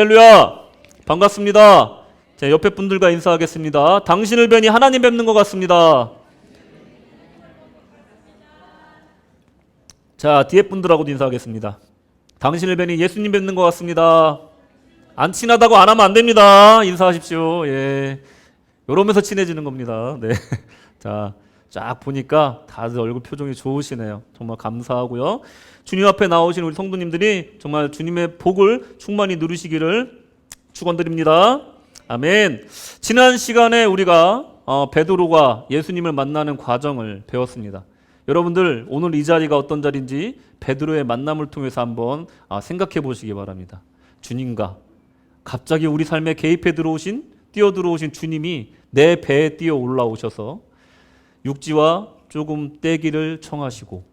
할렐루야, 반갑습니다. 제 옆에 분들과 인사하겠습니다. 당신을 뵈니 하나님 뵙는 것 같습니다. 자, 뒤에 분들하고도 인사하겠습니다. 당신을 뵈니 예수님 뵙는 것 같습니다. 안 친하다고 안 하면 안 됩니다. 인사하십시오. 예, 이러면서 친해지는 겁니다. 네. 자, 쫙 보니까 다들 얼굴 표정이 좋으시네요. 정말 감사하고요. 주님 앞에 나오신 우리 성도님들이 정말 주님의 복을 충만히 누리시기를 축원드립니다. 아멘. 지난 시간에 우리가 베드로가 예수님을 만나는 과정을 배웠습니다. 여러분들 오늘 이 자리가 어떤 자리인지 베드로의 만남을 통해서 한번 생각해 보시기 바랍니다. 주님과 갑자기 우리 삶에 개입해 들어오신, 뛰어 들어오신 주님이 내 배에 뛰어 올라오셔서 육지와 조금 떼기를 청하시고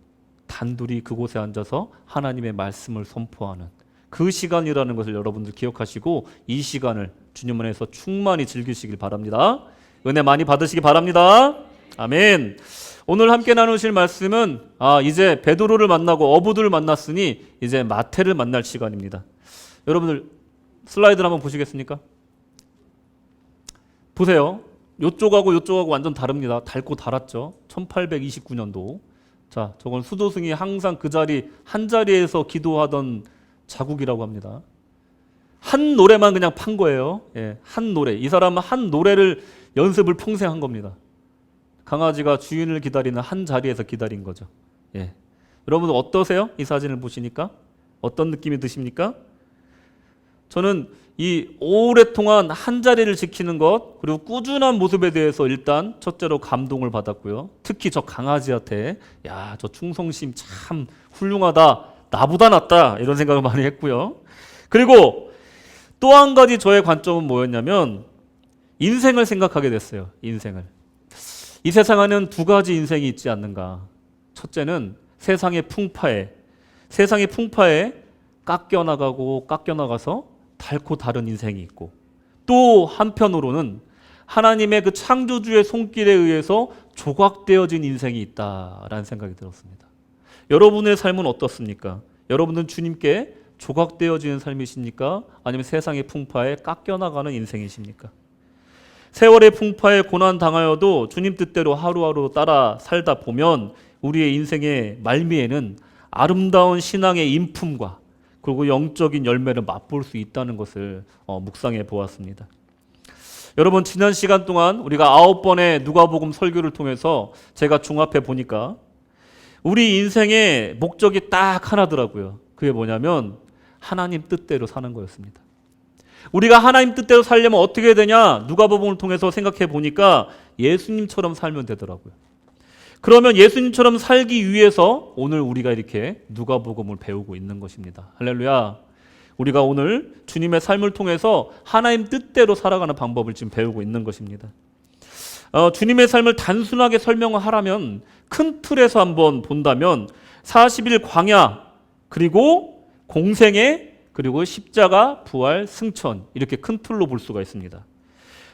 단둘이 그곳에 앉아서 하나님의 말씀을 선포하는 그 시간이라는 것을 여러분들 기억하시고 이 시간을 주님 안에서 충만히 즐기시길 바랍니다. 은혜 많이 받으시기 바랍니다. 아멘. 오늘 함께 나누실 말씀은 이제 베드로를 만나고 어부들을 만났으니 이제 마태를 만날 시간입니다. 여러분들 슬라이드를 한번 보시겠습니까? 보세요. 요쪽하고 요쪽하고 완전 다릅니다. 닳고 닳았죠. 1829년도. 자, 저건 수도승이 항상 그 자리 한 자리에서 기도하던 자국이라고 합니다. 한 노래만 그냥 판 거예요. 예, 한 노래. 이 사람은 한 노래를 연습을 평생 한 겁니다. 강아지가 주인을 기다리는 한 자리에서 기다린 거죠. 예. 여러분 어떠세요? 이 사진을 보시니까 어떤 느낌이 드십니까? 저는 이 오랫동안 한 자리를 지키는 것 그리고 꾸준한 모습에 대해서 일단 첫째로 감동을 받았고요. 특히 저 강아지한테 야, 저 충성심 참 훌륭하다. 나보다 낫다. 이런 생각을 많이 했고요. 그리고 또 한 가지 저의 관점은 뭐였냐면 인생을 생각하게 됐어요. 인생을. 이 세상에는 두 가지 인생이 있지 않는가. 첫째는 세상의 풍파에 깎여나가서 닳고 다른 인생이 있고 또 한편으로는 하나님의 그 창조주의 손길에 의해서 조각되어진 인생이 있다라는 생각이 들었습니다. 여러분의 삶은 어떻습니까? 여러분은 주님께 조각되어지는 삶이십니까? 아니면 세상의 풍파에 깎여나가는 인생이십니까? 세월의 풍파에 고난당하여도 주님 뜻대로 하루하루 따라 살다 보면 우리의 인생의 말미에는 아름다운 신앙의 인품과 그리고 영적인 열매를 맛볼 수 있다는 것을 묵상해 보았습니다. 여러분 지난 시간 동안 우리가 9번의 누가복음 설교를 통해서 제가 종합해 보니까 우리 인생의 목적이 딱 하나더라고요. 그게 뭐냐면 하나님 뜻대로 사는 거였습니다. 우리가 하나님 뜻대로 살려면 어떻게 해야 되냐? 누가복음을 통해서 생각해 보니까 예수님처럼 살면 되더라고요. 그러면 예수님처럼 살기 위해서 오늘 우리가 이렇게 누가복음을 배우고 있는 것입니다. 할렐루야. 우리가 오늘 주님의 삶을 통해서 하나님 뜻대로 살아가는 방법을 지금 배우고 있는 것입니다. 주님의 삶을 단순하게 설명을 하라면 큰 틀에서 한번 본다면 40일 광야 그리고 공생애 그리고 십자가 부활 승천 이렇게 큰 틀로 볼 수가 있습니다.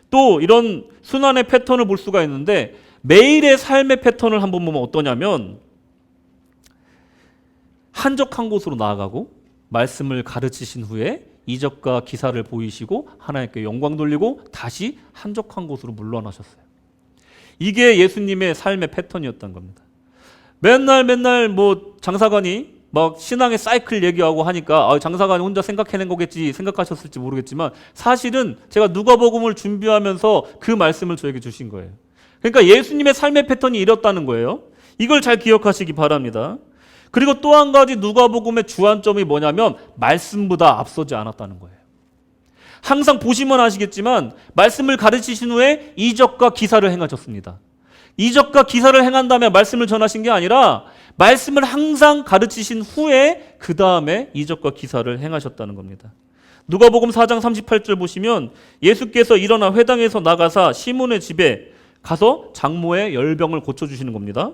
또 이런 순환의 패턴을 볼 수가 있는데 매일의 삶의 패턴을 한번 보면 어떠냐면 한적한 곳으로 나아가고 말씀을 가르치신 후에 이적과 기사를 보이시고 하나님께 영광 돌리고 다시 한적한 곳으로 물러나셨어요. 이게 예수님의 삶의 패턴이었던 겁니다. 맨날 뭐 장사관이 막 신앙의 사이클 얘기하고 하니까 장사관이 혼자 생각해낸 거겠지 생각하셨을지 모르겠지만 사실은 제가 누가복음을 준비하면서 그 말씀을 저에게 주신 거예요. 그러니까 예수님의 삶의 패턴이 이렇다는 거예요. 이걸 잘 기억하시기 바랍니다. 그리고 또 한 가지 누가복음의 주안점이 뭐냐면 말씀보다 앞서지 않았다는 거예요. 항상 보시면 아시겠지만 말씀을 가르치신 후에 이적과 기사를 행하셨습니다. 이적과 기사를 행한 다음에 말씀을 전하신 게 아니라 말씀을 항상 가르치신 후에 그 다음에 이적과 기사를 행하셨다는 겁니다. 누가복음 4장 38절 보시면 예수께서 일어나 회당에서 나가사 시몬의 집에 가서 장모의 열병을 고쳐주시는 겁니다.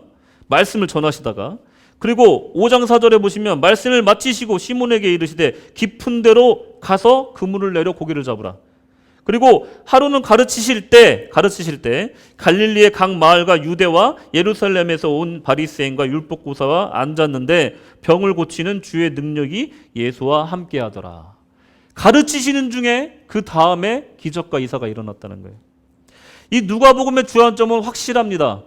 말씀을 전하시다가 그리고 5장 4절에 보시면 말씀을 마치시고 시몬에게 이르시되 깊은 데로 가서 그물을 내려 고기를 잡으라. 그리고 하루는 가르치실 때 갈릴리의 각 마을과 유대와 예루살렘에서 온 바리새인과 율법교사와 앉았는데 병을 고치는 주의 능력이 예수와 함께하더라. 가르치시는 중에 그 다음에 기적과 이사가 일어났다는 거예요. 이 누가복음의 주안점은 확실합니다.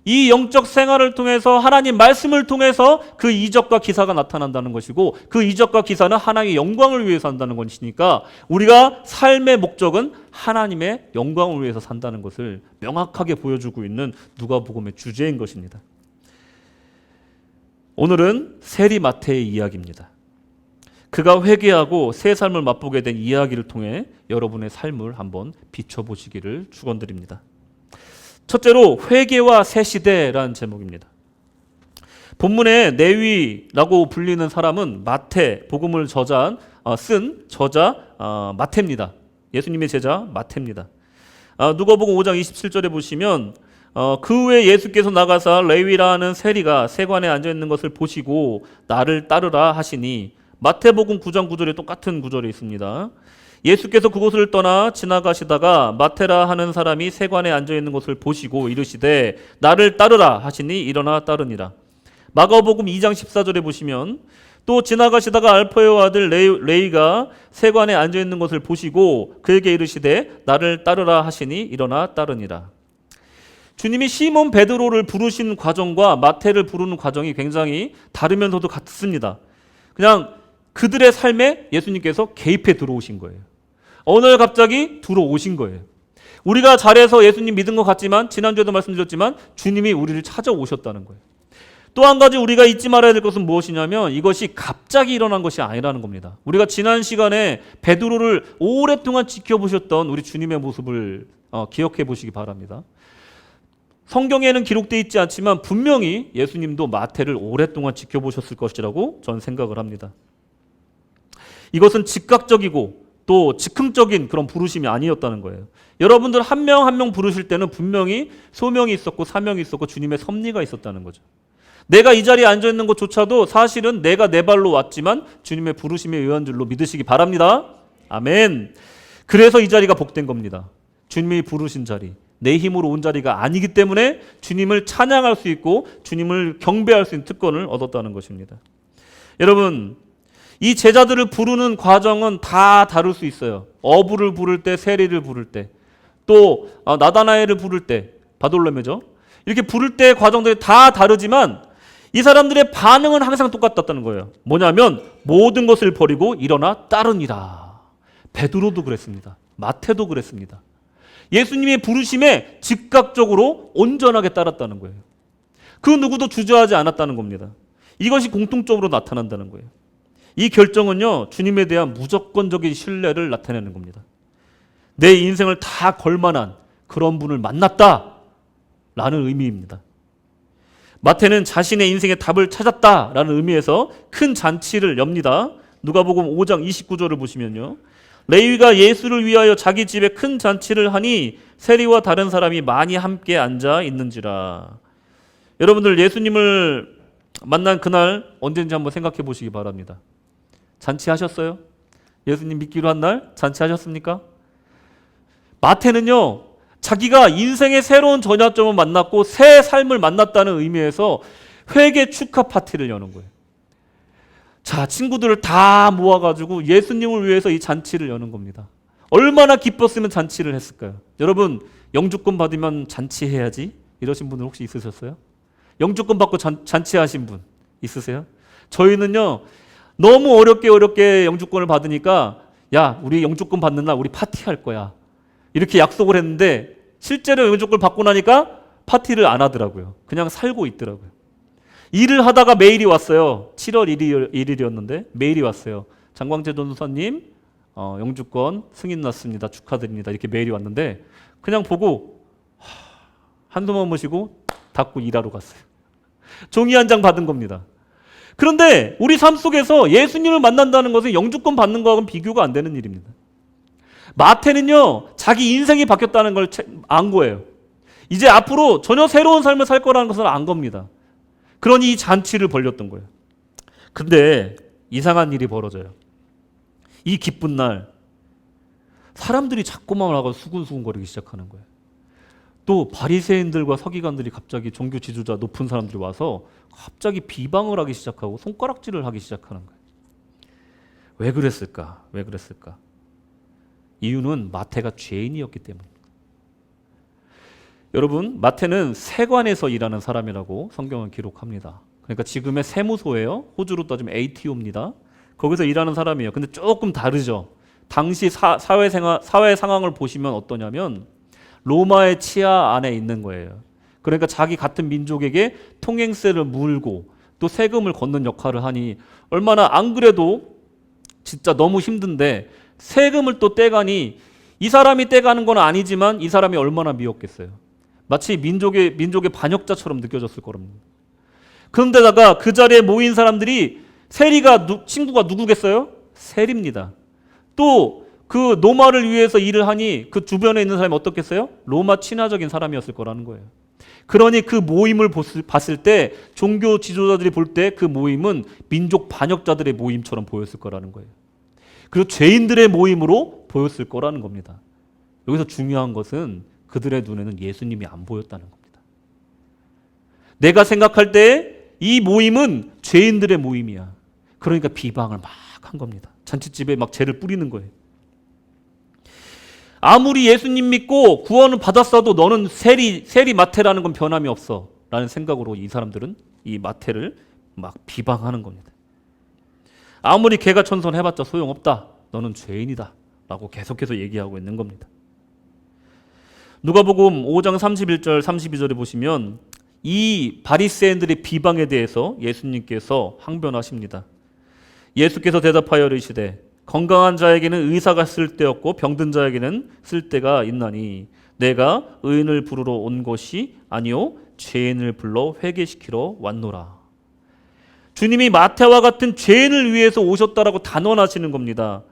이 영적 생활을 통해서 하나님 말씀을 통해서 그 이적과 기사가 나타난다는 것이고 그 이적과 기사는 하나님의 영광을 위해서 한다는 것이니까 우리가 삶의 목적은 하나님의 영광을 위해서 산다는 것을 명확하게 보여주고 있는 누가복음의 주제인 것입니다. 오늘은 세리 마태의 이야기입니다. 그가 회개하고 새 삶을 맛보게 된 이야기를 통해 여러분의 삶을 한번 비춰보시기를 축원드립니다. 첫째로 회개와 새 시대라는 제목입니다. 본문에 레위라고 불리는 사람은 마태 복음을 쓴 저자 마태입니다. 예수님의 제자 마태입니다. 누가복음 5장 27절에 보시면 그 후에 예수께서 나가사 레위라는 세리가 세관에 앉아 있는 것을 보시고 나를 따르라 하시니 마태복음 9장 9절에 똑같은 구절이 있습니다. 예수께서 그곳을 떠나 지나가시다가 마태라 하는 사람이 세관에 앉아있는 것을 보시고 이르시되 나를 따르라 하시니 일어나 따르니라. 마가복음 2장 14절에 보시면 또 지나가시다가 알페의 아들 레위가 세관에 앉아있는 것을 보시고 그에게 이르시되 나를 따르라 하시니 일어나 따르니라. 주님이 시몬 베드로를 부르신 과정과 마태를 부르는 과정이 굉장히 다르면서도 같습니다. 그냥 그들의 삶에 예수님께서 개입해 들어오신 거예요. 어느 날 갑자기 들어오신 거예요. 우리가 잘해서 예수님 믿은 것 같지만 지난주에도 말씀드렸지만 주님이 우리를 찾아오셨다는 거예요. 또 한 가지 우리가 잊지 말아야 될 것은 무엇이냐면 이것이 갑자기 일어난 것이 아니라는 겁니다. 우리가 지난 시간에 베드로를 오랫동안 지켜보셨던 우리 주님의 모습을 기억해 보시기 바랍니다. 성경에는 기록되어 있지 않지만 분명히 예수님도 마태를 오랫동안 지켜보셨을 것이라고 저는 생각을 합니다. 이것은 즉각적이고 또 즉흥적인 그런 부르심이 아니었다는 거예요. 여러분들 한 명 한 명 부르실 때는 분명히 소명이 있었고 사명이 있었고 주님의 섭리가 있었다는 거죠. 내가 이 자리에 앉아 있는 것조차도 사실은 내가 내 발로 왔지만 주님의 부르심에 의한 줄로 믿으시기 바랍니다. 아멘. 그래서 이 자리가 복된 겁니다. 주님이 부르신 자리, 내 힘으로 온 자리가 아니기 때문에 주님을 찬양할 수 있고 주님을 경배할 수 있는 특권을 얻었다는 것입니다. 여러분, 이 제자들을 부르는 과정은 다 다를 수 있어요. 어부를 부를 때, 세리를 부를 때, 또 나다나엘을 부를 때, 바돌로메죠. 이렇게 부를 때의 과정들이 다 다르지만 이 사람들의 반응은 항상 똑같았다는 거예요. 뭐냐면 모든 것을 버리고 일어나 따르니라. 베드로도 그랬습니다. 마태도 그랬습니다. 예수님의 부르심에 즉각적으로 온전하게 따랐다는 거예요. 그 누구도 주저하지 않았다는 겁니다. 이것이 공통적으로 나타난다는 거예요. 이 결정은요, 주님에 대한 무조건적인 신뢰를 나타내는 겁니다. 내 인생을 다 걸만한 그런 분을 만났다라는 의미입니다. 마태는 자신의 인생의 답을 찾았다라는 의미에서 큰 잔치를 엽니다. 누가복음 5장 29절을 보시면요. 레위가 예수를 위하여 자기 집에 큰 잔치를 하니 세리와 다른 사람이 많이 함께 앉아 있는지라. 여러분들 예수님을 만난 그날 언제인지 한번 생각해 보시기 바랍니다. 잔치하셨어요? 예수님 믿기로 한 날 잔치하셨습니까? 마태는요, 자기가 인생의 새로운 전환점을 만났고 새 삶을 만났다는 의미에서 회개 축하 파티를 여는 거예요. 자, 친구들을 다 모아가지고 예수님을 위해서 이 잔치를 여는 겁니다. 얼마나 기뻤으면 잔치를 했을까요? 여러분, 영주권 받으면 잔치해야지 이러신 분들 혹시 있으셨어요? 영주권 받고 잔치하신 분 있으세요? 저희는요, 너무 어렵게 영주권을 받으니까 야, 우리 영주권 받는 날 우리 파티할 거야. 이렇게 약속을 했는데 실제로 영주권을 받고 나니까 파티를 안 하더라고요. 그냥 살고 있더라고요. 일을 하다가 메일이 왔어요. 7월 1일이었는데 메일이 왔어요. 장광재 전도사님 영주권 승인 났습니다. 축하드립니다. 이렇게 메일이 왔는데 그냥 보고 한숨만 모시고 닫고 일하러 갔어요. 종이 한 장 받은 겁니다. 그런데 우리 삶 속에서 예수님을 만난다는 것은 영주권 받는 거하고는 비교가 안 되는 일입니다. 마태는요, 자기 인생이 바뀌었다는 걸 안 거예요. 이제 앞으로 전혀 새로운 삶을 살 거라는 것을 안 겁니다. 그러니 이 잔치를 벌렸던 거예요. 근데 이상한 일이 벌어져요. 이 기쁜 날 사람들이 자꾸만 와서 수군수군거리기 시작하는 거예요. 또 바리새인들과 서기관들이 갑자기 종교 지도자 높은 사람들이 와서 갑자기 비방을 하기 시작하고 손가락질을 하기 시작하는 거예요. 왜 그랬을까? 왜 그랬을까? 이유는 마태가 죄인이었기 때문입니다. 여러분, 마태는 세관에서 일하는 사람이라고 성경은 기록합니다. 그러니까 지금의 세무소예요. 호주로 따지면 ATO입니다. 거기서 일하는 사람이에요. 근데 조금 다르죠. 당시 사회 상황을 보시면 어떠냐면 로마의 치하 안에 있는 거예요. 그러니까 자기 같은 민족에게 통행세를 물고 또 세금을 걷는 역할을 하니 얼마나 안 그래도 진짜 너무 힘든데 세금을 또 떼가니 이 사람이 떼가는 건 아니지만 이 사람이 얼마나 미웠겠어요. 마치 민족의 반역자처럼 느껴졌을 거랍니다. 그런데다가 그 자리에 모인 사람들이 친구가 누구겠어요? 세리입니다. 또 그 노마를 위해서 일을 하니 그 주변에 있는 사람이 어떻겠어요? 로마 친화적인 사람이었을 거라는 거예요. 그러니 그 모임을 봤을 때 종교 지도자들이 볼 때 그 모임은 민족 반역자들의 모임처럼 보였을 거라는 거예요. 그리고 죄인들의 모임으로 보였을 거라는 겁니다. 여기서 중요한 것은 그들의 눈에는 예수님이 안 보였다는 겁니다. 내가 생각할 때 이 모임은 죄인들의 모임이야. 그러니까 비방을 막 한 겁니다. 잔치집에 막 죄를 뿌리는 거예요. 아무리 예수님 믿고 구원을 받았어도 너는 세리 마태라는 건 변함이 없어 라는 생각으로 이 사람들은 이 마태를 막 비방하는 겁니다. 아무리 개가 천선해봤자 소용없다. 너는 죄인이다 라고 계속해서 얘기하고 있는 겁니다. 누가복음 5장 31절 32절에 보시면 이 바리새인들의 비방에 대해서 예수님께서 항변하십니다. 예수께서 대답하여 이르시되 건강한 자에게는 의사가 쓸데없고 병든 자에게는 쓸데가 있나니 내가 의인을 부르러 온 것이 아니요 죄인을 불러 회개시키러 왔노라. 주님이 마태와 같은 죄인을 위해서 오셨다라고 단언하시는 겁니다.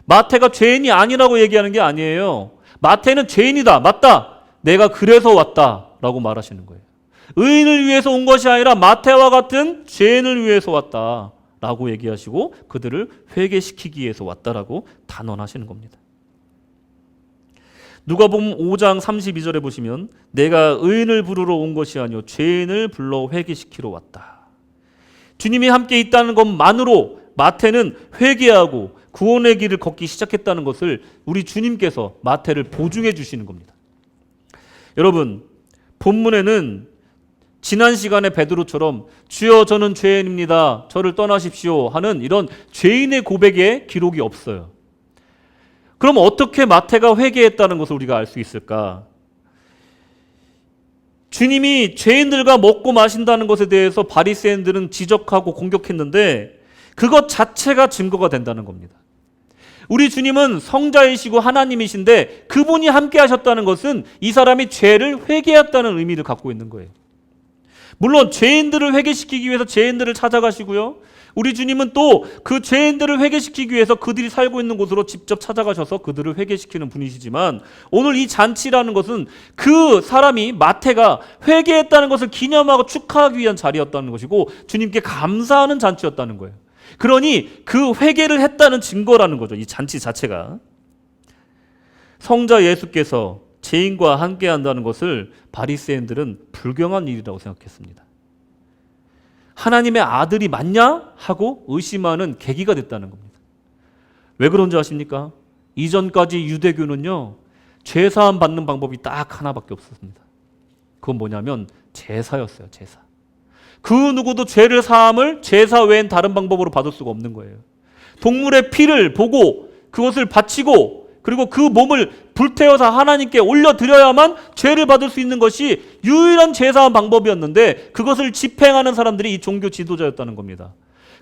마태가 죄인이 아니라고 얘기하는 게 아니에요. 마태는 죄인이다. 맞다. 내가 그래서 왔다라고 말하시는 거예요. 의인을 위해서 온 것이 아니라 마태와 같은 죄인을 위해서 왔다라고 얘기하시고 그들을 회개시키기 위해서 왔다라고 단언하시는 겁니다. 누가복음 5장 32절에 보시면 내가 의인을 부르러 온 것이 아니요 죄인을 불러 회개시키러 왔다. 주님이 함께 있다는 것만으로 마태는 회개하고 구원의 길을 걷기 시작했다는 것을 우리 주님께서 마태를 보증해 주시는 겁니다. 여러분, 본문에는 지난 시간에 베드로처럼 주여 저는 죄인입니다. 저를 떠나십시오 하는 이런 죄인의 고백의 기록이 없어요. 그럼 어떻게 마태가 회개했다는 것을 우리가 알 수 있을까? 주님이 죄인들과 먹고 마신다는 것에 대해서 바리새인들은 지적하고 공격했는데 그것 자체가 증거가 된다는 겁니다. 우리 주님은 성자이시고 하나님이신데 그분이 함께 하셨다는 것은 이 사람이 죄를 회개했다는 의미를 갖고 있는 거예요. 물론 죄인들을 회개시키기 위해서 죄인들을 찾아가시고요. 우리 주님은 또 그 죄인들을 회개시키기 위해서 그들이 살고 있는 곳으로 직접 찾아가셔서 그들을 회개시키는 분이시지만 오늘 이 잔치라는 것은 그 사람이 마태가 회개했다는 것을 기념하고 축하하기 위한 자리였다는 것이고 주님께 감사하는 잔치였다는 거예요. 그러니 그 회개를 했다는 증거라는 거죠. 이 잔치 자체가. 성자 예수께서 죄인과 함께 한다는 것을 바리새인들은 불경한 일이라고 생각했습니다. 하나님의 아들이 맞냐? 하고 의심하는 계기가 됐다는 겁니다. 왜 그런지 아십니까? 이전까지 유대교는요, 죄사함 받는 방법이 딱 하나밖에 없었습니다. 그건 뭐냐면 제사였어요, 제사. 그 누구도 죄를 사함을 제사 외엔 다른 방법으로 받을 수가 없는 거예요. 동물의 피를 보고 그것을 바치고 그리고 그 몸을 불태워서 하나님께 올려드려야만 죄를 받을 수 있는 것이 유일한 제사한 방법이었는데 그것을 집행하는 사람들이 이 종교 지도자였다는 겁니다.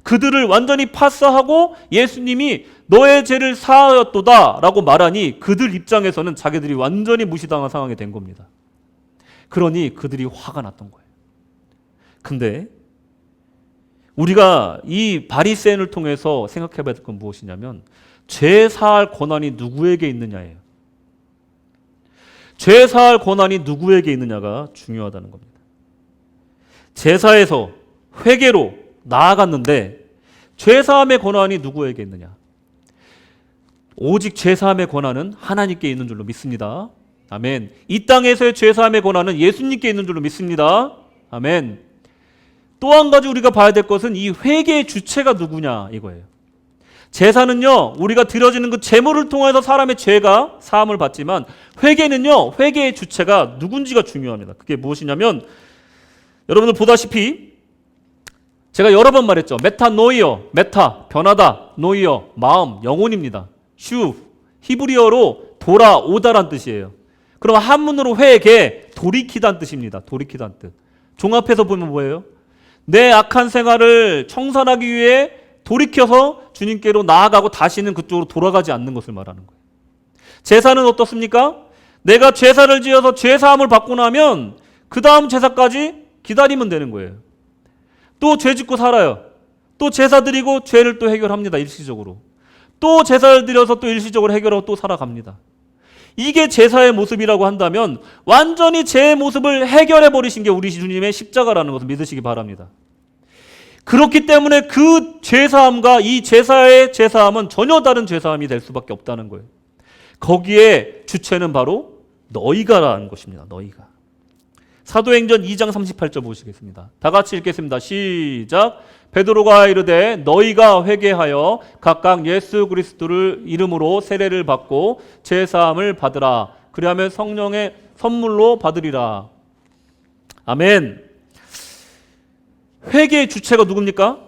그들을 완전히 파쇄하고 예수님이 너의 죄를 사하였도다 라고 말하니 그들 입장에서는 자기들이 완전히 무시당한 상황이 된 겁니다. 그러니 그들이 화가 났던 거예요. 근데 우리가 이 바리새인을 통해서 생각해 봐야 될 건 무엇이냐면 죄 사할 권한이 누구에게 있느냐예요. 죄 사할 권한이 누구에게 있느냐가 중요하다는 겁니다. 제사에서 회개로 나아갔는데 죄 사함의 권한이 누구에게 있느냐? 오직 죄 사함의 권한은 하나님께 있는 줄로 믿습니다. 아멘. 이 땅에서의 죄 사함의 권한은 예수님께 있는 줄로 믿습니다. 아멘. 또 한 가지 우리가 봐야 될 것은 이 회개의 주체가 누구냐 이거예요. 제사는요, 우리가 드려지는 그 제물을 통해서 사람의 죄가 사함을 받지만 회개는요, 회개의 주체가 누군지가 중요합니다. 그게 무엇이냐면 여러분들 보다시피 제가 여러 번 말했죠. 메타노이어, 메타, 변하다, 노이어, 마음, 영혼입니다. 슈, 히브리어로 돌아오다란 뜻이에요. 그럼 한문으로 회개, 돌이키다는 뜻입니다. 돌이키다는 뜻. 종합해서 보면 뭐예요? 내 악한 생활을 청산하기 위해 돌이켜서 주님께로 나아가고 다시는 그쪽으로 돌아가지 않는 것을 말하는 거예요. 제사는 어떻습니까? 내가 제사를 지어서 죄사함을 받고 나면 그 다음 제사까지 기다리면 되는 거예요. 또 죄 짓고 살아요. 또 제사 드리고 죄를 또 해결합니다. 일시적으로. 또 제사를 드려서 또 일시적으로 해결하고 또 살아갑니다. 이게 제사의 모습이라고 한다면 완전히 제 모습을 해결해 버리신 게 우리 주님의 십자가라는 것을 믿으시기 바랍니다. 그렇기 때문에 그 죄사함과 이 제사의 죄사함은 전혀 다른 죄사함이 될 수밖에 없다는 거예요. 거기에 주체는 바로 너희가라는 것입니다. 너희가. 사도행전 2장 38절 보시겠습니다. 다 같이 읽겠습니다. 시작. 베드로가 이르되 너희가 회개하여 각각 예수 그리스도를 이름으로 세례를 받고 제사함을 받으라. 그리하면 성령의 선물로 받으리라. 아멘. 회개의 주체가 누굽니까?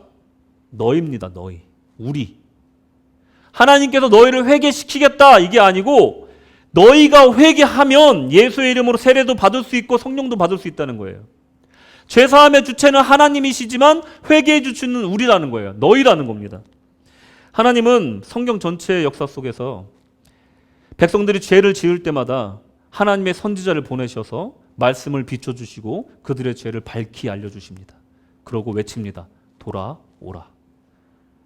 너희입니다. 너희. 우리. 하나님께서 너희를 회개시키겠다 이게 아니고 너희가 회개하면 예수의 이름으로 세례도 받을 수 있고 성령도 받을 수 있다는 거예요. 죄사함의 주체는 하나님이시지만 회개의 주체는 우리라는 거예요. 너희라는 겁니다. 하나님은 성경 전체의 역사 속에서 백성들이 죄를 지을 때마다 하나님의 선지자를 보내셔서 말씀을 비춰주시고 그들의 죄를 밝히 알려주십니다. 그러고 외칩니다. 돌아오라.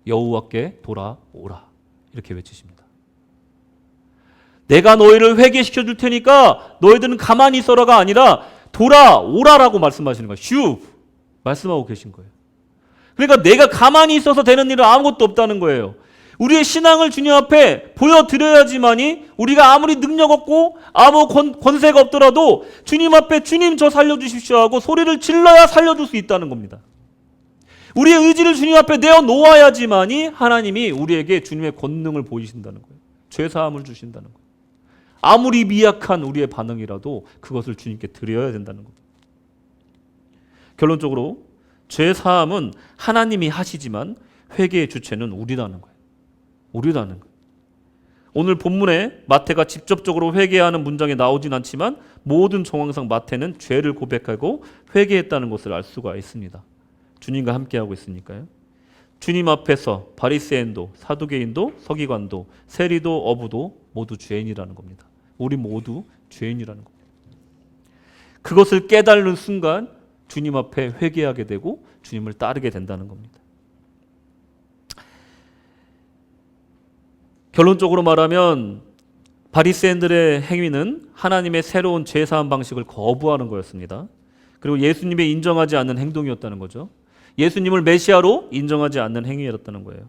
여호와께 돌아오라. 이렇게 외치십니다. 내가 너희를 회개시켜 줄 테니까 너희들은 가만히 있어라가 아니라 돌아오라라고 말씀하시는 거예요. 슈 말씀하고 계신 거예요. 그러니까 내가 가만히 있어서 되는 일은 아무것도 없다는 거예요. 우리의 신앙을 주님 앞에 보여드려야지만이 우리가 아무리 능력 없고 아무 권세가 없더라도 주님 앞에 주님 저 살려주십시오 하고 소리를 질러야 살려줄 수 있다는 겁니다. 우리의 의지를 주님 앞에 내어놓아야지만이 하나님이 우리에게 주님의 권능을 보이신다는 거예요. 죄사함을 주신다는 거예요. 아무리 미약한 우리의 반응이라도 그것을 주님께 드려야 된다는 겁니다. 결론적으로 죄사함은 하나님이 하시지만 회개의 주체는 우리라는 거예요. 우리라는 거예요. 오늘 본문에 마태가 직접적으로 회개하는 문장이 나오진 않지만 모든 정황상 마태는 죄를 고백하고 회개했다는 것을 알 수가 있습니다. 주님과 함께하고 있으니까요. 주님 앞에서 바리새인도 사두개인도 서기관도 세리도 어부도 모두 죄인이라는 겁니다. 우리 모두 죄인이라는 겁니다. 그것을 깨달는 순간 주님 앞에 회개하게 되고 주님을 따르게 된다는 겁니다. 결론적으로 말하면 바리새인들의 행위는 하나님의 새로운 제사함 방식을 거부하는 거였습니다. 그리고 예수님의 인정하지 않는 행동이었다는 거죠. 예수님을 메시아로 인정하지 않는 행위였다는 거예요.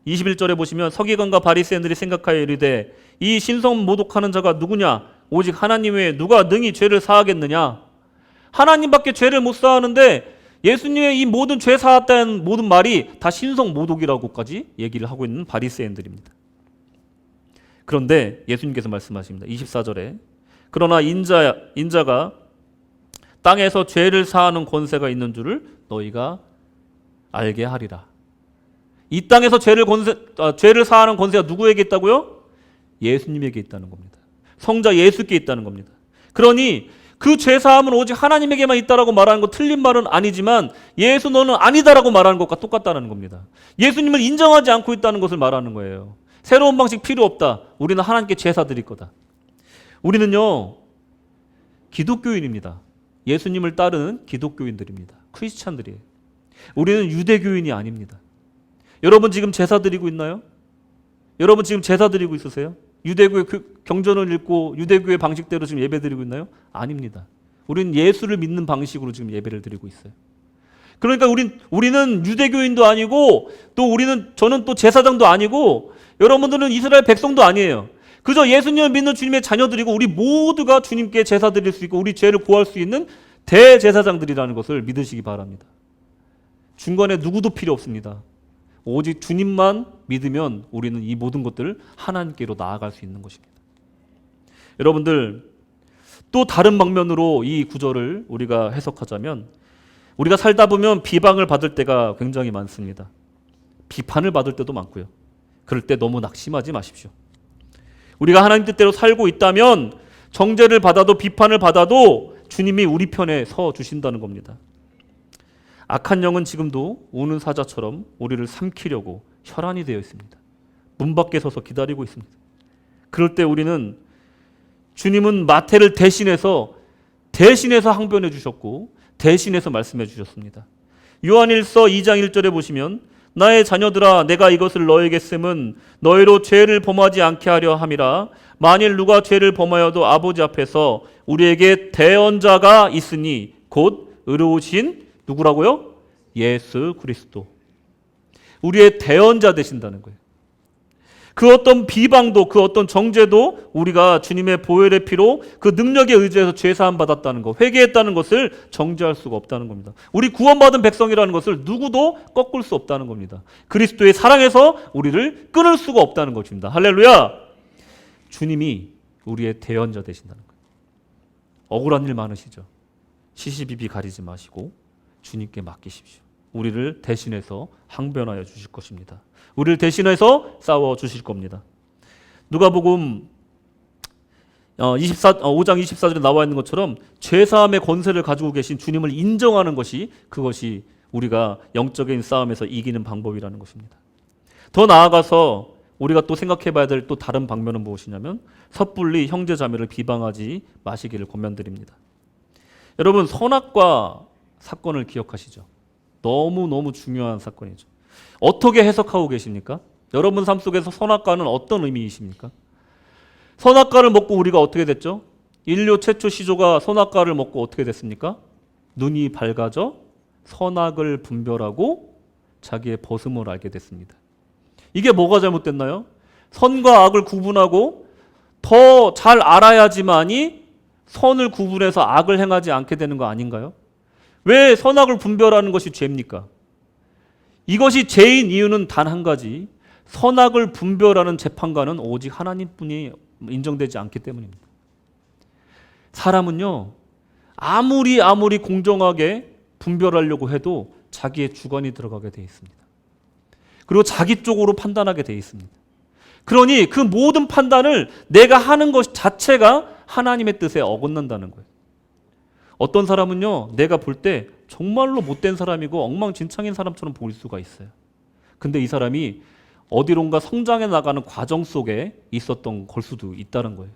21절에 보시면 서기관과 바리새인들이 생각하여 이르되 이 신성 모독하는 자가 누구냐? 오직 하나님 외에 누가 능히 죄를 사하겠느냐? 하나님밖에 죄를 못 사하는데 예수님의 이 모든 죄 사했다는 모든 말이 다 신성 모독이라고까지 얘기를 하고 있는 바리새인들입니다. 그런데 예수님께서 말씀하십니다. 24절에 그러나 인자가 땅에서 죄를 사하는 권세가 있는 줄을 너희가 알게 하리라. 이 땅에서 죄를 사하는 권세가 누구에게 있다고요? 예수님에게 있다는 겁니다. 성자 예수께 있다는 겁니다. 그러니 그 죄사함은 오직 하나님에게만 있다라고 말하는 거 틀린 말은 아니지만 예수 너는 아니다라고 말하는 것과 똑같다는 겁니다. 예수님을 인정하지 않고 있다는 것을 말하는 거예요. 새로운 방식 필요 없다. 우리는 하나님께 제사 드릴 거다. 우리는요 기독교인입니다. 예수님을 따르는 기독교인들입니다. 크리스찬들이에요. 우리는 유대교인이 아닙니다. 여러분 지금 제사 드리고 있나요? 여러분 지금 제사 드리고 있으세요? 유대교의 경전을 읽고 유대교의 방식대로 지금 예배 드리고 있나요? 아닙니다. 우리는 예수를 믿는 방식으로 지금 예배를 드리고 있어요. 그러니까 우리는 유대교인도 아니고 또 저는 또 제사장도 아니고 여러분들은 이스라엘 백성도 아니에요. 그저 예수님을 믿는 주님의 자녀들이고 우리 모두가 주님께 제사 드릴 수 있고 우리 죄를 구할 수 있는 대제사장들이라는 것을 믿으시기 바랍니다. 중간에 누구도 필요 없습니다. 오직 주님만 믿으면 우리는 이 모든 것들을 하나님께로 나아갈 수 있는 것입니다. 여러분들, 또 다른 방면으로 이 구절을 우리가 해석하자면 우리가 살다 보면 비방을 받을 때가 굉장히 많습니다. 비판을 받을 때도 많고요. 그럴 때 너무 낙심하지 마십시오. 우리가 하나님 뜻대로 살고 있다면 정죄를 받아도 비판을 받아도 주님이 우리 편에 서 주신다는 겁니다. 악한 영은 지금도 우는 사자처럼 우리를 삼키려고 혈안이 되어 있습니다. 문 밖에 서서 기다리고 있습니다. 그럴 때 우리는 주님은 마태를 대신해서 항변해 주셨고 대신해서 말씀해 주셨습니다. 요한일서 2장 1절에 보시면 나의 자녀들아 내가 이것을 너에게 쓰면 너희로 죄를 범하지 않게 하려 함이라. 만일 누가 죄를 범하여도 아버지 앞에서 우리에게 대언자가 있으니 곧 의로우신 누구라고요? 예수 그리스도. 우리의 대언자 되신다는 거예요. 그 어떤 비방도 그 어떤 정죄도 우리가 주님의 보혈의 피로 그 능력에 의지해서 죄사함 받았다는 것, 회개했다는 것을 정죄할 수가 없다는 겁니다. 우리 구원받은 백성이라는 것을 누구도 꺾을 수 없다는 겁니다. 그리스도의 사랑에서 우리를 끊을 수가 없다는 것입니다. 할렐루야! 주님이 우리의 대언자 되신다는 거예요. 억울한 일 많으시죠? 시시비비 가리지 마시고 주님께 맡기십시오. 우리를 대신해서 항변하여 주실 것입니다. 우리를 대신해서 싸워 주실 겁니다. 누가복음 5장 24절에 나와 있는 것처럼 죄사함의 권세를 가지고 계신 주님을 인정하는 것이 그것이 우리가 영적인 싸움에서 이기는 방법이라는 것입니다. 더 나아가서 우리가 또 생각해 봐야 될 또 다른 방면은 무엇이냐면 섣불리 형제 자매를 비방하지 마시기를 권면드립니다. 여러분, 선악과 사건을 기억하시죠? 너무너무 중요한 사건이죠. 어떻게 해석하고 계십니까? 여러분 삶 속에서 선악과는 어떤 의미이십니까? 선악과를 먹고 우리가 어떻게 됐죠? 인류 최초 시조가 선악과를 먹고 어떻게 됐습니까? 눈이 밝아져 선악을 분별하고 자기의 벗음을 알게 됐습니다. 이게 뭐가 잘못됐나요? 선과 악을 구분하고 더 잘 알아야지만이 선을 구분해서 악을 행하지 않게 되는 거 아닌가요? 왜 선악을 분별하는 것이 죄입니까? 이것이 죄인 이유는 단 한 가지, 선악을 분별하는 재판관은 오직 하나님뿐이 인정되지 않기 때문입니다. 사람은요, 아무리 공정하게 분별하려고 해도 자기의 주관이 들어가게 되어 있습니다. 그리고 자기 쪽으로 판단하게 되어 있습니다. 그러니 그 모든 판단을 내가 하는 것 자체가 하나님의 뜻에 어긋난다는 거예요. 어떤 사람은요, 내가 볼 때 정말로 못된 사람이고 엉망진창인 사람처럼 보일 수가 있어요. 근데 이 사람이 어디론가 성장해 나가는 과정 속에 있었던 걸 수도 있다는 거예요.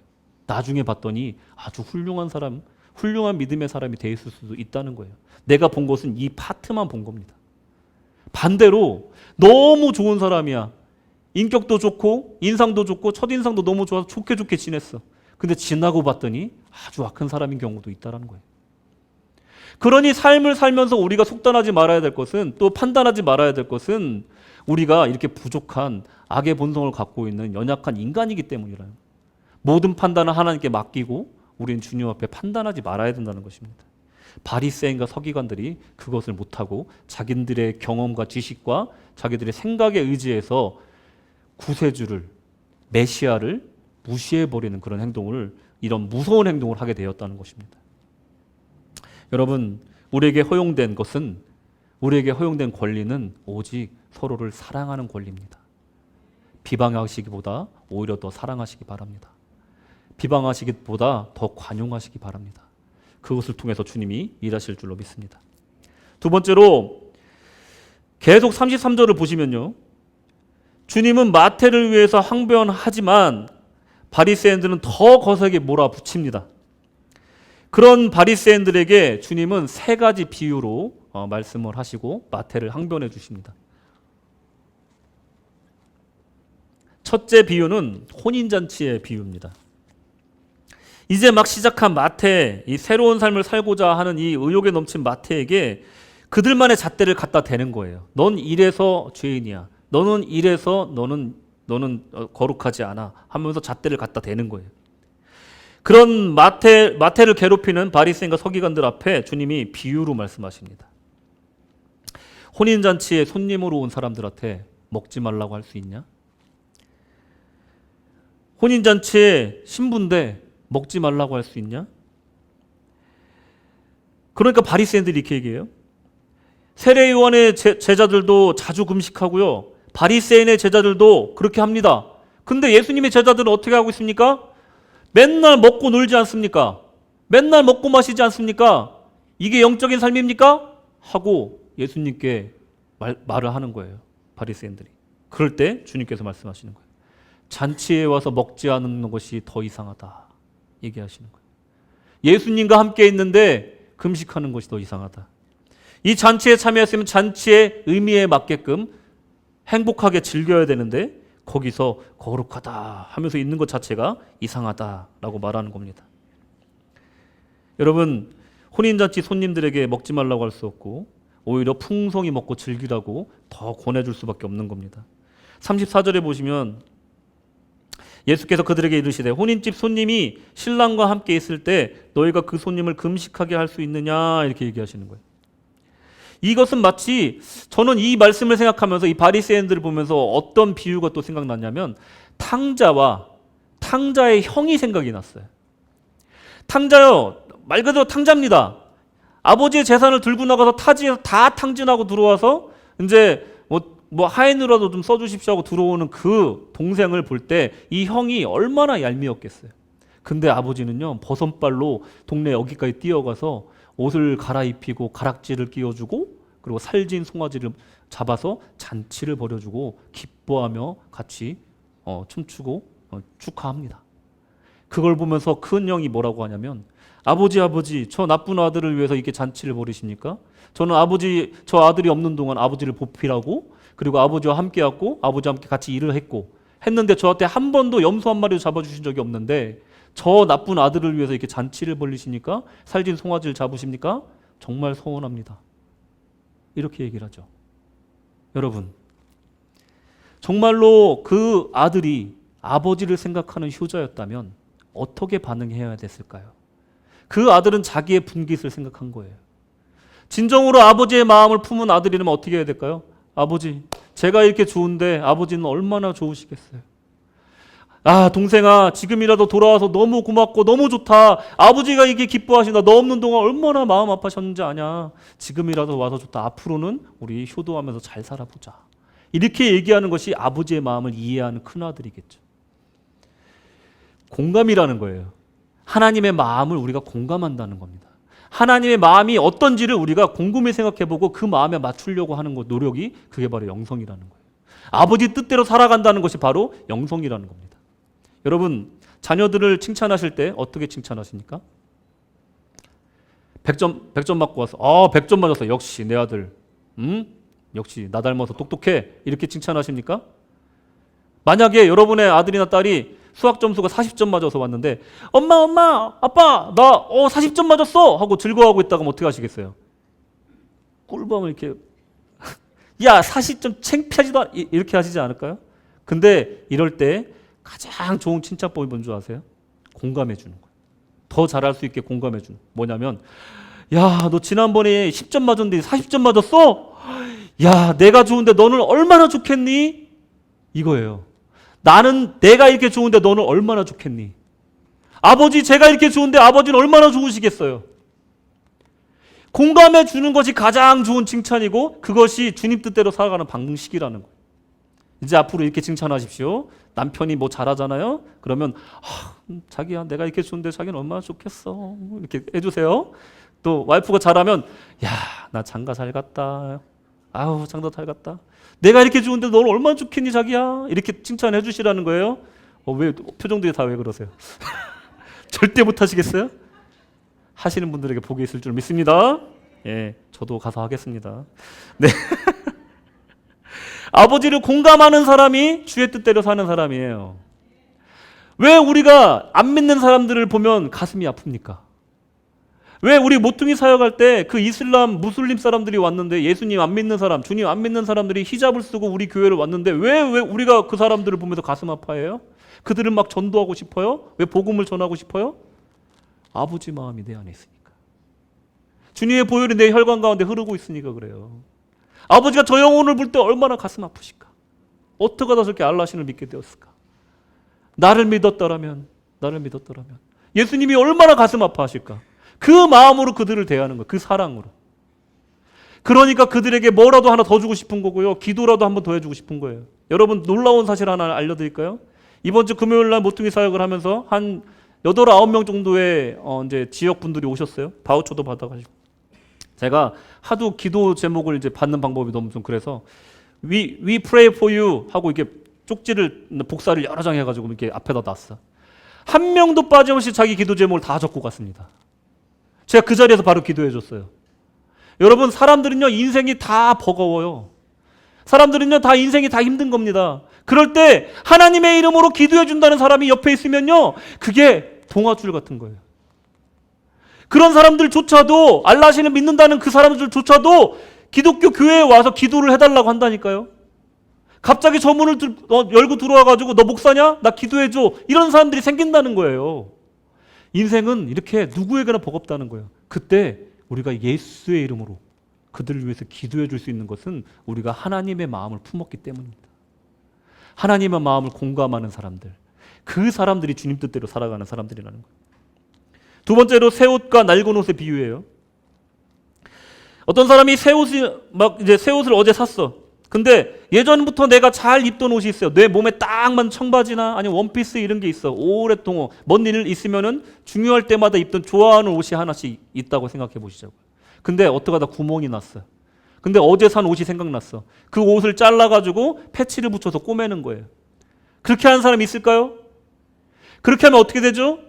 나중에 봤더니 아주 훌륭한 사람, 훌륭한 믿음의 사람이 돼 있을 수도 있다는 거예요. 내가 본 것은 이 파트만 본 겁니다. 반대로 너무 좋은 사람이야. 인격도 좋고 인상도 좋고 첫인상도 너무 좋아서 좋게 지냈어. 근데 지나고 봤더니 아주 악한 사람인 경우도 있다는 거예요. 그러니 삶을 살면서 우리가 속단하지 말아야 될 것은, 또 판단하지 말아야 될 것은 우리가 이렇게 부족한 악의 본성을 갖고 있는 연약한 인간이기 때문이라요. 모든 판단은 하나님께 맡기고 우리는 주님 앞에 판단하지 말아야 된다는 것입니다. 바리새인과 서기관들이 그것을 못하고 자기들의 경험과 지식과 자기들의 생각에 의지해서 구세주를, 메시아를 무시해버리는 그런 행동을, 이런 무서운 행동을 하게 되었다는 것입니다. 여러분, 우리에게 허용된 것은, 우리에게 허용된 권리는 오직 서로를 사랑하는 권리입니다. 비방하시기보다 오히려 더 사랑하시기 바랍니다. 비방하시기보다 더 관용하시기 바랍니다. 그것을 통해서 주님이 일하실 줄로 믿습니다. 두 번째로 계속 33절을 보시면요, 주님은 마태를 위해서 항변하지만 바리새인들은 더 거세게 몰아붙입니다. 그런 바리새인들에게 주님은 세 가지 비유로 말씀을 하시고 마태를 항변해 주십니다. 첫째 비유는 혼인잔치의 비유입니다. 이제 막 시작한 마태, 이 새로운 삶을 살고자 하는 이 의욕에 넘친 마태에게 그들만의 잣대를 갖다 대는 거예요. 넌 이래서 죄인이야. 너는 이래서 너는 거룩하지 않아 하면서 잣대를 갖다 대는 거예요. 그런 마태를 괴롭히는 바리새인과 서기관들 앞에 주님이 비유로 말씀하십니다. 혼인잔치에 손님으로 온 사람들한테 먹지 말라고 할 수 있냐? 혼인잔치에 신부인데 먹지 말라고 할 수 있냐? 그러니까 바리새인들이 이렇게 얘기해요. 세례 요한의 제자들도 자주 금식하고요. 바리새인의 제자들도 그렇게 합니다. 근데 예수님의 제자들은 어떻게 하고 있습니까? 맨날 먹고 놀지 않습니까? 맨날 먹고 마시지 않습니까? 이게 영적인 삶입니까? 하고 예수님께 말을 하는 거예요. 바리새인들이. 그럴 때 주님께서 말씀하시는 거예요. 잔치에 와서 먹지 않는 것이 더 이상하다. 얘기하시는 거예요. 예수님과 함께 있는데 금식하는 것이 더 이상하다. 이 잔치에 참여했으면 잔치의 의미에 맞게끔 행복하게 즐겨야 되는데 거기서 거룩하다 하면서 있는 것 자체가 이상하다라고 말하는 겁니다. 여러분, 혼인잔치 손님들에게 먹지 말라고 할 수 없고 오히려 풍성히 먹고 즐기라고 더 권해줄 수밖에 없는 겁니다. 34절에 보시면 예수께서 그들에게 이르시되 혼인집 손님이 신랑과 함께 있을 때 너희가 그 손님을 금식하게 할 수 있느냐 이렇게 얘기하시는 거예요. 이것은 마치 저는 이 말씀을 생각하면서 이 바리새인들을 보면서 어떤 비유가 또 생각났냐면 탕자와 탕자의 형이 생각이 났어요. 탕자요, 말 그대로 탕자입니다. 아버지의 재산을 들고 나가서 타지에서 다 탕진하고 들어와서 이제 뭐 하인으로라도 좀 써주십시오 하고 들어오는 그 동생을 볼 때 이 형이 얼마나 얄미웠겠어요. 근데 아버지는요, 버선발로 동네 여기까지 뛰어가서 옷을 갈아입히고 가락지를 끼워주고 그리고 살진 송아지를 잡아서 잔치를 벌여주고 기뻐하며 같이 춤추고 축하합니다. 그걸 보면서 큰 형이 뭐라고 하냐면 아버지 저 나쁜 아들을 위해서 이렇게 잔치를 벌이십니까? 저는 저 아들이 없는 동안 아버지를 보필하고 그리고 아버지와 함께했고 아버지와 함께 같이 일을 했는데 저한테 한 번도 염소 한 마리도 잡아주신 적이 없는데 저 나쁜 아들을 위해서 이렇게 잔치를 벌리시니까 살진 송아지를 잡으십니까? 정말 서운합니다. 이렇게 얘기를 하죠. 여러분, 정말로 그 아들이 아버지를 생각하는 효자였다면 어떻게 반응해야 됐을까요? 그 아들은 자기의 분깃을 생각한 거예요. 진정으로 아버지의 마음을 품은 아들이라면 어떻게 해야 될까요? 아버지, 제가 이렇게 좋은데 아버지는 얼마나 좋으시겠어요? 아, 동생아, 지금이라도 돌아와서 너무 고맙고 너무 좋다. 아버지가 이게 기뻐하신다. 너 없는 동안 얼마나 마음 아파하셨는지 아냐. 지금이라도 와서 좋다. 앞으로는 우리 효도하면서 잘 살아보자. 이렇게 얘기하는 것이 아버지의 마음을 이해하는 큰아들이겠죠. 공감이라는 거예요. 하나님의 마음을 우리가 공감한다는 겁니다. 하나님의 마음이 어떤지를 우리가 곰곰이 생각해보고 그 마음에 맞추려고 하는 것, 노력이 그게 바로 영성이라는 거예요. 아버지 뜻대로 살아간다는 것이 바로 영성이라는 겁니다. 여러분, 자녀들을 칭찬하실 때 어떻게 칭찬하십니까? 100점 맞고 와서 100점 맞았어. 역시 내 아들. 역시 나 닮아서 똑똑해. 이렇게 칭찬하십니까? 만약에 여러분의 아들이나 딸이 수학 점수가 40점 맞아서 왔는데 엄마, 아빠, 나 40점 맞았어 하고 즐거워하고 있다가 어떻게 하시겠어요? 꿀밤을 이렇게 야 40점 창피하지도 않아 이렇게 하시지 않을까요? 근데 이럴 때 가장 좋은 칭찬법이 뭔지 아세요? 공감해 주는 거예요. 더 잘할 수 있게 공감해 주는 거예요. 뭐냐면 야, 너 지난번에 10점 맞았는데 40점 맞았어? 야, 내가 좋은데 너는 얼마나 좋겠니? 이거예요. 나는 내가 이렇게 좋은데 너는 얼마나 좋겠니? 아버지, 제가 이렇게 좋은데 아버지는 얼마나 좋으시겠어요? 공감해 주는 것이 가장 좋은 칭찬이고 그것이 주님 뜻대로 살아가는 방식이라는 거예요. 이제 앞으로 이렇게 칭찬하십시오. 남편이 뭐 잘하잖아요. 그러면 자기야, 내가 이렇게 좋은데 자기는 얼마나 좋겠어. 이렇게 해주세요. 또 와이프가 잘하면 야, 나 장가 잘 갔다. 아우, 장가 잘 갔다. 내가 이렇게 좋은데 너는 얼마나 좋겠니 자기야. 이렇게 칭찬해 주시라는 거예요. 왜 표정들이 다 왜 그러세요? 절대 못 하시겠어요? 하시는 분들에게 복이 있을 줄 믿습니다. 예, 저도 가서 하겠습니다. 네. 아버지를 공감하는 사람이 주의 뜻대로 사는 사람이에요. 왜 우리가 안 믿는 사람들을 보면 가슴이 아픕니까? 왜 우리 모퉁이 사역할 때 그 이슬람 무슬림 사람들이 왔는데 예수님 안 믿는 사람, 주님 안 믿는 사람들이 히잡을 쓰고 우리 교회를 왔는데 왜 우리가 그 사람들을 보면서 가슴 아파해요? 그들은 막 전도하고 싶어요? 왜 복음을 전하고 싶어요? 아버지 마음이 내 안에 있으니까. 주님의 보혈이 내 혈관 가운데 흐르고 있으니까 그래요. 아버지가 저 영혼을 볼 때 얼마나 가슴 아프실까? 어떻게 하다 저렇게 알라신을 믿게 되었을까? 나를 믿었더라면. 예수님이 얼마나 가슴 아파하실까? 그 마음으로 그들을 대하는 거예요. 그 사랑으로. 그러니까 그들에게 뭐라도 하나 더 주고 싶은 거고요. 기도라도 한번 더 해주고 싶은 거예요. 여러분 놀라운 사실 하나 알려드릴까요? 이번 주 금요일 날 모퉁이 사역을 하면서 한 8, 9명 정도의 이제 지역 분들이 오셨어요. 바우처도 받아가지고. 제가 하도 기도 제목을 이제 받는 방법이 너무 좀 그래서 We pray for you 하고 이렇게 쪽지를 복사를 여러 장 해가지고 이렇게 앞에다 놨어. 한 명도 빠짐없이 자기 기도 제목을 다 적고 갔습니다. 제가 그 자리에서 바로 기도해 줬어요. 여러분 사람들은요 인생이 다 버거워요. 사람들은요 다 인생이 다 힘든 겁니다. 그럴 때 하나님의 이름으로 기도해 준다는 사람이 옆에 있으면요 그게 동화줄 같은 거예요. 그런 사람들조차도 알라신을 믿는다는 그 사람들조차도 기독교 교회에 와서 기도를 해달라고 한다니까요. 갑자기 저 문을 열고 들어와가지고 너 목사냐? 나 기도해줘. 이런 사람들이 생긴다는 거예요. 인생은 이렇게 누구에게나 버겁다는 거예요. 그때 우리가 예수의 이름으로 그들을 위해서 기도해 줄 수 있는 것은 우리가 하나님의 마음을 품었기 때문입니다. 하나님의 마음을 공감하는 사람들. 그 사람들이 주님 뜻대로 살아가는 사람들이라는 거예요. 두 번째로 새 옷과 낡은 옷의 비유예요. 어떤 사람이 새 옷을 어제 샀어. 근데 예전부터 내가 잘 입던 옷이 있어요. 내 몸에 딱 맞는 청바지나 아니면 원피스 이런 게 있어. 오랫동안 먼 일 있으면은 중요할 때마다 입던 좋아하는 옷이 하나씩 있다고 생각해 보시자고요. 근데 어떡하다 구멍이 났어요. 근데 어제 산 옷이 생각났어. 그 옷을 잘라가지고 패치를 붙여서 꼬매는 거예요. 그렇게 하는 사람이 있을까요? 그렇게 하면 어떻게 되죠?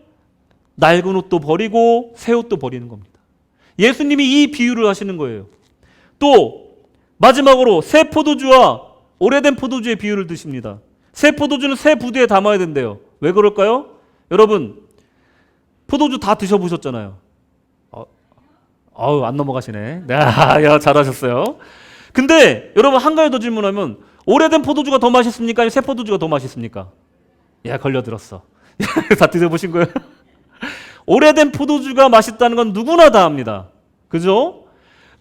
낡은 옷도 버리고 새 옷도 버리는 겁니다. 예수님이 이 비유를 하시는 거예요. 또 마지막으로 새 포도주와 오래된 포도주의 비유를 드십니다. 새 포도주는 새 부대에 담아야 된대요. 왜 그럴까요? 여러분 포도주 다 드셔보셨잖아요. 안 넘어가시네. 야, 잘하셨어요. 근데 여러분 한 가지 더 질문하면 오래된 포도주가 더 맛있습니까? 아니면 새 포도주가 더 맛있습니까? 야, 걸려들었어. 다 드셔보신 거예요? 오래된 포도주가 맛있다는 건 누구나 다 압니다. 그죠?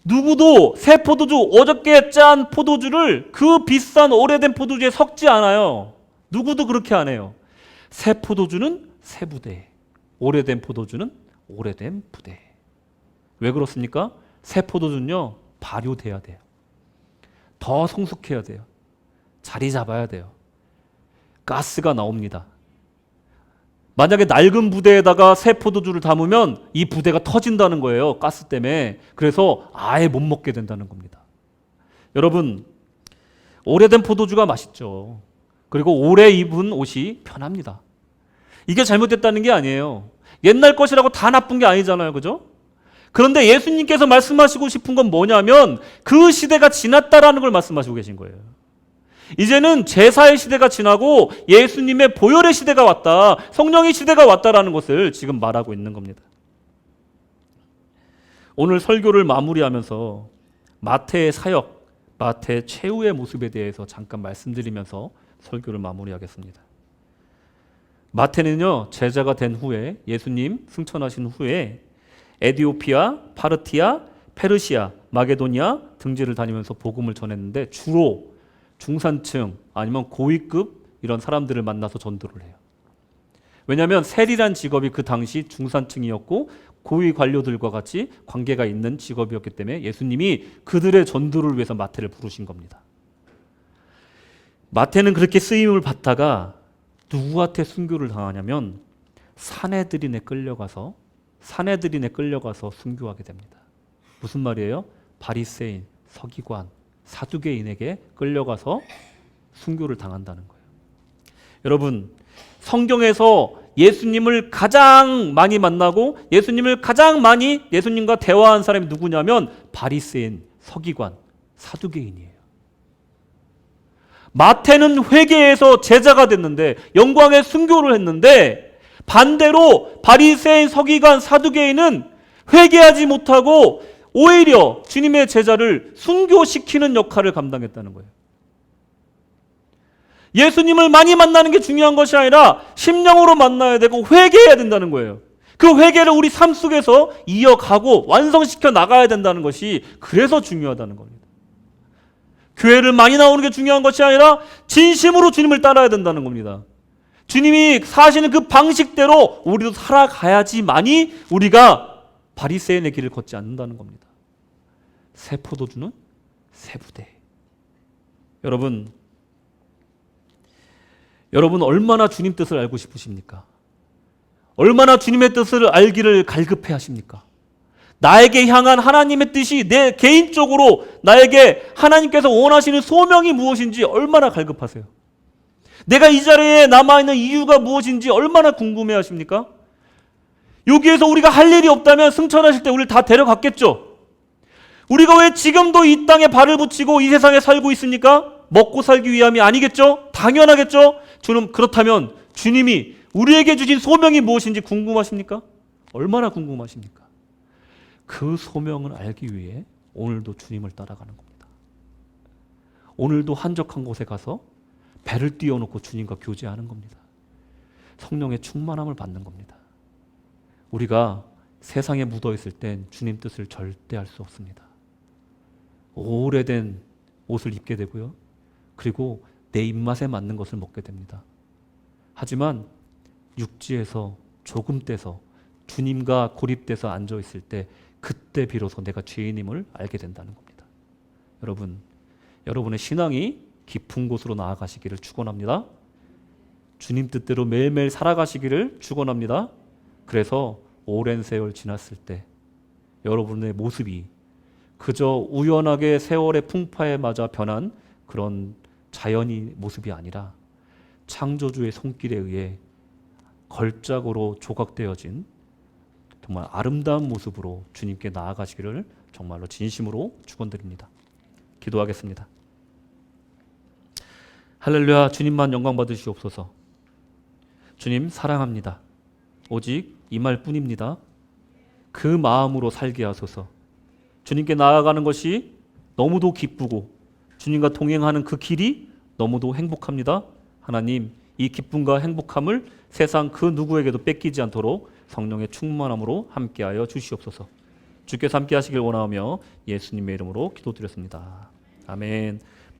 누구도 새 포도주, 어저께 짠 포도주를 그 비싼 오래된 포도주에 섞지 않아요. 누구도 그렇게 안 해요. 새 포도주는 새 부대, 오래된 포도주는 오래된 부대. 왜 그렇습니까? 새 포도주는요, 발효돼야 돼요. 더 성숙해야 돼요. 자리 잡아야 돼요. 가스가 나옵니다. 만약에 낡은 부대에다가 새 포도주를 담으면 이 부대가 터진다는 거예요. 가스 때문에. 그래서 아예 못 먹게 된다는 겁니다. 여러분, 오래된 포도주가 맛있죠. 그리고 오래 입은 옷이 편합니다. 이게 잘못됐다는 게 아니에요. 옛날 것이라고 다 나쁜 게 아니잖아요. 그죠? 그런데 예수님께서 말씀하시고 싶은 건 뭐냐면 그 시대가 지났다라는 걸 말씀하시고 계신 거예요. 이제는 제사의 시대가 지나고 예수님의 보혈의 시대가 왔다. 성령의 시대가 왔다라는 것을 지금 말하고 있는 겁니다. 오늘 설교를 마무리하면서 마태의 사역, 마태 최후의 모습에 대해서 잠깐 말씀드리면서 설교를 마무리하겠습니다. 마태는요, 제자가 된 후에 예수님 승천하신 후에 에디오피아, 파르티아, 페르시아, 마게도니아 등지를 다니면서 복음을 전했는데 주로 중산층 아니면 고위급 이런 사람들을 만나서 전도를 해요. 왜냐하면 세리란 직업이 그 당시 중산층이었고 고위 관료들과 같이 관계가 있는 직업이었기 때문에 예수님이 그들의 전도를 위해서 마태를 부르신 겁니다. 마태는 그렇게 쓰임을 받다가 누구한테 순교를 당하냐면 사내들인에 끌려가서 순교하게 됩니다. 무슨 말이에요? 바리새인, 서기관, 사두개인에게 끌려가서 순교를 당한다는 거예요. 여러분, 성경에서 예수님을 가장 많이 만나고 예수님을 가장 많이 예수님과 대화한 사람이 누구냐면 바리새인, 서기관, 사두개인이에요. 마태는 회개해서 제자가 됐는데 영광의 순교를 했는데 반대로 바리새인, 서기관, 사두개인은 회개하지 못하고 오히려 주님의 제자를 순교시키는 역할을 감당했다는 거예요. 예수님을 많이 만나는 게 중요한 것이 아니라 심령으로 만나야 되고 회개해야 된다는 거예요. 그 회개를 우리 삶 속에서 이어가고 완성시켜 나가야 된다는 것이 그래서 중요하다는 겁니다. 교회를 많이 나오는 게 중요한 것이 아니라 진심으로 주님을 따라야 된다는 겁니다. 주님이 사시는 그 방식대로 우리도 살아가야지만이 우리가 바리새인의 길을 걷지 않는다는 겁니다. 새 포도주는 새 부대. 여러분 얼마나 주님 뜻을 알고 싶으십니까? 얼마나 주님의 뜻을 알기를 갈급해 하십니까? 나에게 향한 하나님의 뜻이 내 개인적으로 나에게 하나님께서 원하시는 소명이 무엇인지 얼마나 갈급하세요? 내가 이 자리에 남아있는 이유가 무엇인지 얼마나 궁금해 하십니까? 여기에서 우리가 할 일이 없다면 승천하실 때 우리를 다 데려갔겠죠? 우리가 왜 지금도 이 땅에 발을 붙이고 이 세상에 살고 있습니까? 먹고 살기 위함이 아니겠죠? 당연하겠죠? 그렇다면 주님이 우리에게 주신 소명이 무엇인지 궁금하십니까? 얼마나 궁금하십니까? 그 소명을 알기 위해 오늘도 주님을 따라가는 겁니다. 오늘도 한적한 곳에 가서 배를 띄워놓고 주님과 교제하는 겁니다. 성령의 충만함을 받는 겁니다. 우리가 세상에 묻어있을 땐 주님 뜻을 절대 알 수 없습니다. 오래된 옷을 입게 되고요. 그리고 내 입맛에 맞는 것을 먹게 됩니다. 하지만 육지에서 조금 떼서 주님과 고립돼서 앉아있을 때 그때 비로소 내가 죄인임을 알게 된다는 겁니다. 여러분의 신앙이 깊은 곳으로 나아가시기를 축원합니다. 주님 뜻대로 매일매일 살아가시기를 축원합니다. 그래서 오랜 세월 지났을 때 여러분의 모습이 그저 우연하게 세월의 풍파에 맞아 변한 그런 자연의 모습이 아니라 창조주의 손길에 의해 걸작으로 조각되어진 정말 아름다운 모습으로 주님께 나아가시기를 정말로 진심으로 축원드립니다. 기도하겠습니다. 할렐루야. 주님만 영광 받으시옵소서. 주님 사랑합니다. 오직 이 말뿐입니다. 그 마음으로 살게 하소서. 주님께 나아가는 것이 너무도 기쁘고 주님과 동행하는 그 길이 너무도 행복합니다. 하나님, 이 기쁨과 행복함을 세상 그 누구에게도 뺏기지 않도록 성령의 충만함으로 함께하여 주시옵소서. 주께서 함께 하시길 원하며 예수님의 이름으로 기도드렸습니다. 아멘.